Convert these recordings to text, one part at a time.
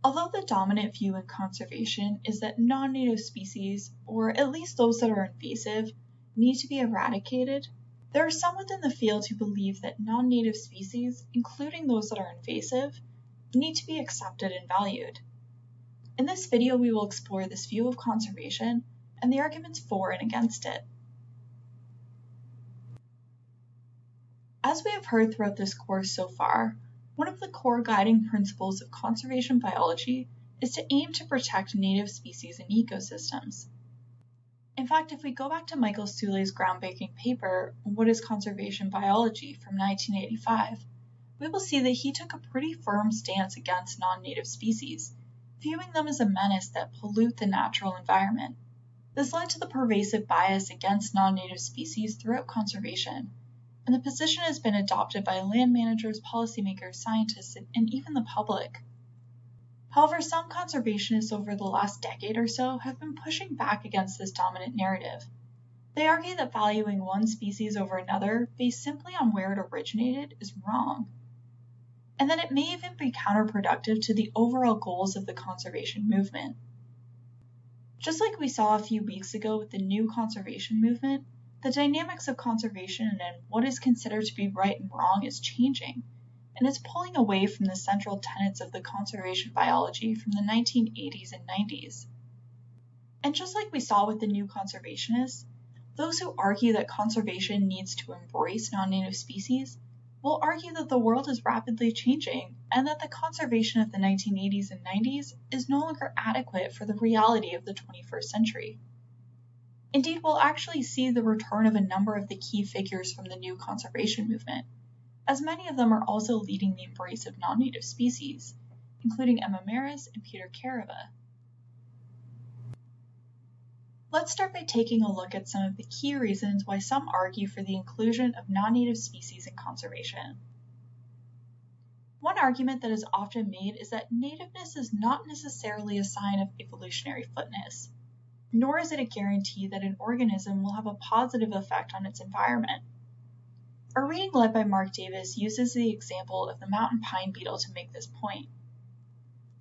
Although the dominant view in conservation is that non-native species, or at least those that are invasive, need to be eradicated, there are some within the field who believe that non-native species, including those that are invasive, need to be accepted and valued. In this video, we will explore this view of conservation and the arguments for and against it. As we have heard throughout this course so far, one of the core guiding principles of conservation biology is to aim to protect native species and ecosystems. In fact, if we go back to Michael Soule's groundbreaking paper, What is Conservation Biology, from 1985, we will see that he took a pretty firm stance against non-native species, viewing them as a menace that pollute the natural environment. This led to the pervasive bias against non-native species throughout conservation, and the position has been adopted by land managers, policymakers, scientists, and even the public. However, some conservationists over the last decade or so have been pushing back against this dominant narrative. They argue that valuing one species over another based simply on where it originated is wrong, and that it may even be counterproductive to the overall goals of the conservation movement. Just like we saw a few weeks ago with the new conservation movement, the dynamics of conservation and what is considered to be right and wrong is changing, and it's pulling away from the central tenets of the conservation biology from the 1980s and 90s. And just like we saw with the new conservationists, those who argue that conservation needs to embrace non-native species will argue that the world is rapidly changing and that the conservation of the 1980s and 90s is no longer adequate for the reality of the 21st century. Indeed, we'll actually see the return of a number of the key figures from the new conservation movement, as many of them are also leading the embrace of non-native species, including Emma Marris and Peter Kareiva. Let's start by taking a look at some of the key reasons why some argue for the inclusion of non-native species in conservation. One argument that is often made is that nativeness is not necessarily a sign of evolutionary fitness, nor is it a guarantee that an organism will have a positive effect on its environment. A reading led by Mark Davis uses the example of the mountain pine beetle to make this point.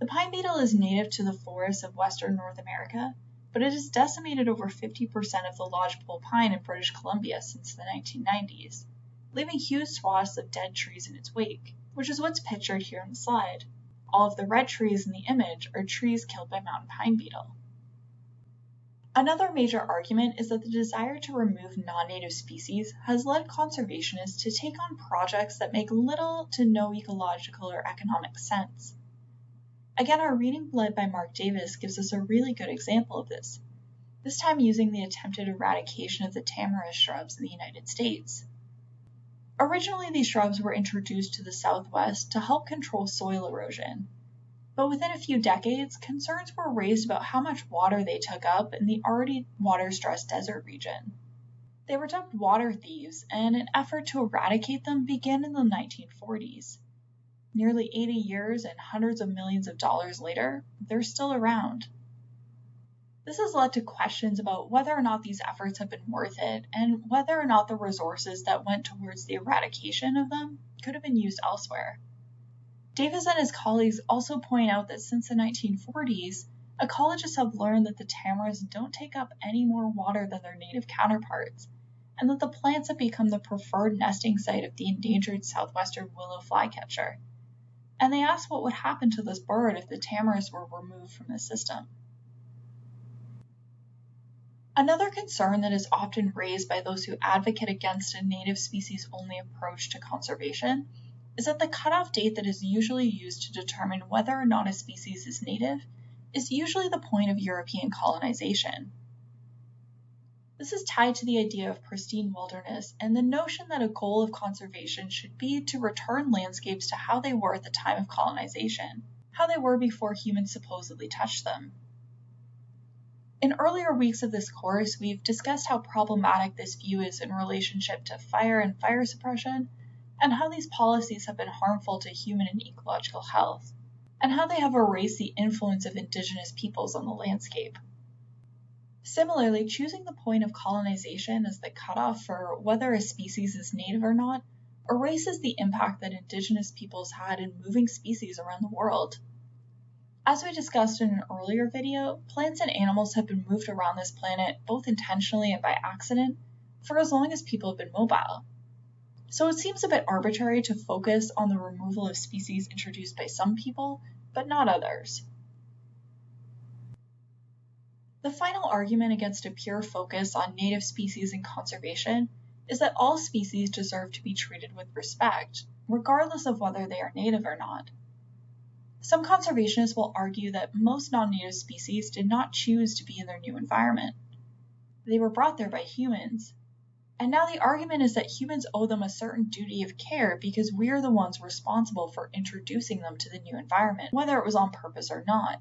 The pine beetle is native to the forests of western North America, but it has decimated over 50% of the lodgepole pine in British Columbia since the 1990s, leaving huge swaths of dead trees in its wake, which is what's pictured here on the slide. All of the red trees in the image are trees killed by mountain pine beetle. Another major argument is that the desire to remove non-native species has led conservationists to take on projects that make little to no ecological or economic sense. Again, our reading led by Mark Davis gives us a really good example of this time using the attempted eradication of the tamarisk shrubs in the United States. Originally, these shrubs were introduced to the Southwest to help control soil erosion. But within a few decades, concerns were raised about how much water they took up in the already water-stressed desert region. They were dubbed water thieves, and an effort to eradicate them began in the 1940s. Nearly 80 years and hundreds of millions of dollars later, they're still around. This has led to questions about whether or not these efforts have been worth it, and whether or not the resources that went towards the eradication of them could have been used elsewhere. Davis and his colleagues also point out that since the 1940s, ecologists have learned that the tamarisks don't take up any more water than their native counterparts, and that the plants have become the preferred nesting site of the endangered southwestern willow flycatcher. And they asked what would happen to this bird if the tamarisks were removed from the system. Another concern that is often raised by those who advocate against a native species-only approach to conservation is that the cutoff date that is usually used to determine whether or not a species is native is usually the point of European colonization. This is tied to the idea of pristine wilderness and the notion that a goal of conservation should be to return landscapes to how they were at the time of colonization, how they were before humans supposedly touched them. In earlier weeks of this course, we've discussed how problematic this view is in relationship to fire and fire suppression, and how these policies have been harmful to human and ecological health, and how they have erased the influence of indigenous peoples on the landscape. Similarly, choosing the point of colonization as the cutoff for whether a species is native or not erases the impact that indigenous peoples had in moving species around the world. As we discussed in an earlier video, plants and animals have been moved around this planet both intentionally and by accident for as long as people have been mobile. So it seems a bit arbitrary to focus on the removal of species introduced by some people, but not others. The final argument against a pure focus on native species and conservation is that all species deserve to be treated with respect, regardless of whether they are native or not. Some conservationists will argue that most non-native species did not choose to be in their new environment. They were brought there by humans. And now the argument is that humans owe them a certain duty of care because we are the ones responsible for introducing them to the new environment, whether it was on purpose or not.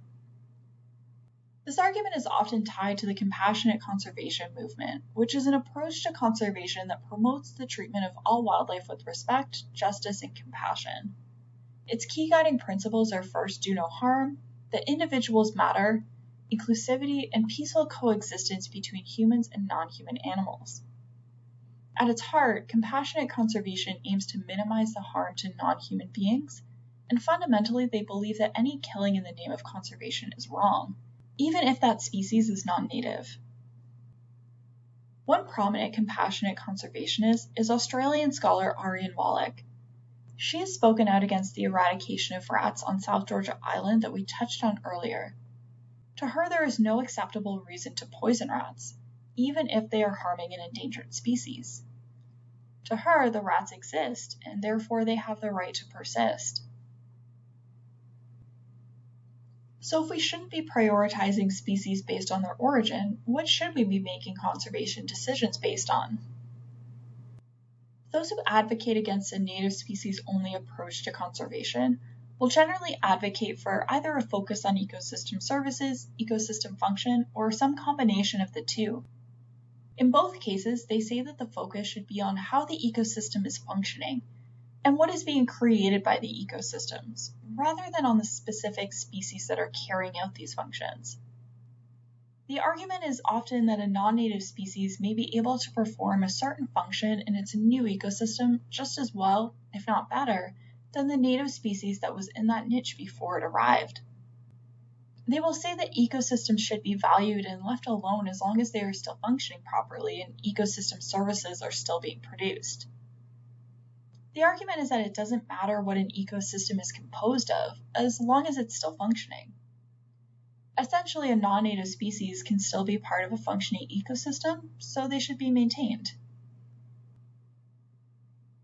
This argument is often tied to the compassionate conservation movement, which is an approach to conservation that promotes the treatment of all wildlife with respect, justice, and compassion. Its key guiding principles are first, do no harm, that individuals matter, inclusivity, and peaceful coexistence between humans and non-human animals. At its heart, compassionate conservation aims to minimize the harm to non-human beings, and fundamentally they believe that any killing in the name of conservation is wrong, even if that species is non-native. One prominent compassionate conservationist is Australian scholar Ariane Wallach. She has spoken out against the eradication of rats on South Georgia Island that we touched on earlier. To her, there is no acceptable reason to poison rats, even if they are harming an endangered species. To her, the rats exist, and therefore they have the right to persist. So if we shouldn't be prioritizing species based on their origin, what should we be making conservation decisions based on? Those who advocate against a native species-only approach to conservation will generally advocate for either a focus on ecosystem services, ecosystem function, or some combination of the two. In both cases, they say that the focus should be on how the ecosystem is functioning and what is being created by the ecosystems, rather than on the specific species that are carrying out these functions. The argument is often that a non-native species may be able to perform a certain function in its new ecosystem just as well, if not better, than the native species that was in that niche before it arrived. They will say that ecosystems should be valued and left alone as long as they are still functioning properly and ecosystem services are still being produced. The argument is that it doesn't matter what an ecosystem is composed of, as long as it's still functioning. Essentially, a non-native species can still be part of a functioning ecosystem, so they should be maintained.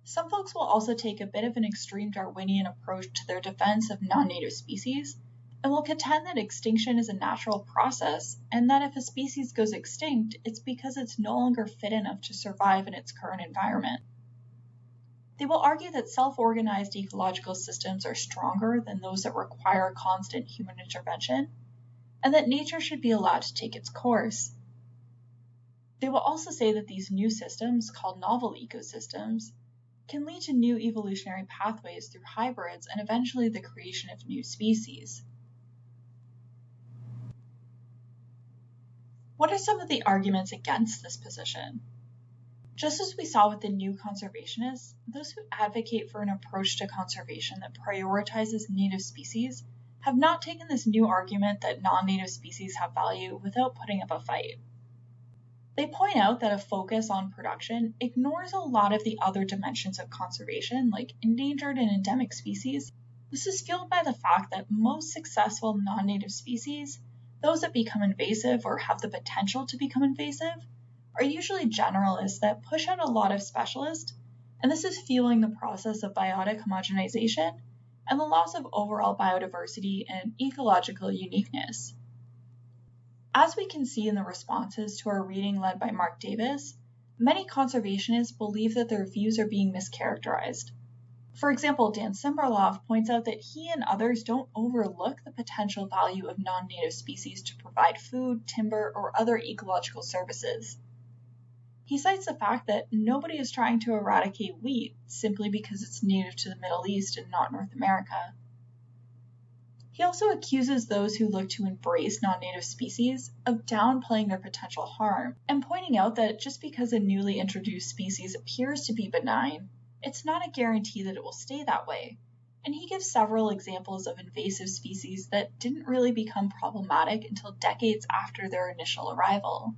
Some folks will also take a bit of an extreme Darwinian approach to their defense of non-native species, and will contend that extinction is a natural process, and that if a species goes extinct, it's because it's no longer fit enough to survive in its current environment. They will argue that self-organized ecological systems are stronger than those that require constant human intervention, and that nature should be allowed to take its course. They will also say that these new systems, called novel ecosystems, can lead to new evolutionary pathways through hybrids and eventually the creation of new species. What are some of the arguments against this position? Just as we saw with the new conservationists, those who advocate for an approach to conservation that prioritizes native species have not taken this new argument that non-native species have value without putting up a fight. They point out that a focus on production ignores a lot of the other dimensions of conservation, like endangered and endemic species. This is fueled by the fact that most successful non-native species, those that become invasive or have the potential to become invasive, are usually generalists that push out a lot of specialists, and this is fueling the process of biotic homogenization and the loss of overall biodiversity and ecological uniqueness. As we can see in the responses to our reading led by Mark Davis, many conservationists believe that their views are being mischaracterized. For example, Dan Simberloff points out that he and others don't overlook the potential value of non-native species to provide food, timber, or other ecological services. He cites the fact that nobody is trying to eradicate wheat simply because it's native to the Middle East and not North America. He also accuses those who look to embrace non-native species of downplaying their potential harm and pointing out that just because a newly introduced species appears to be benign, it's not a guarantee that it will stay that way, and he gives several examples of invasive species that didn't really become problematic until decades after their initial arrival.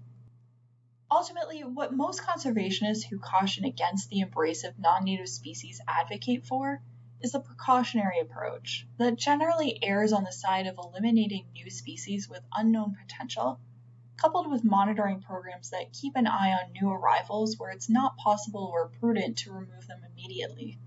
Ultimately, what most conservationists who caution against the embrace of non-native species advocate for is the precautionary approach that generally errs on the side of eliminating new species with unknown potential, coupled with monitoring programs that keep an eye on new arrivals where it's not possible or prudent to remove them immediately.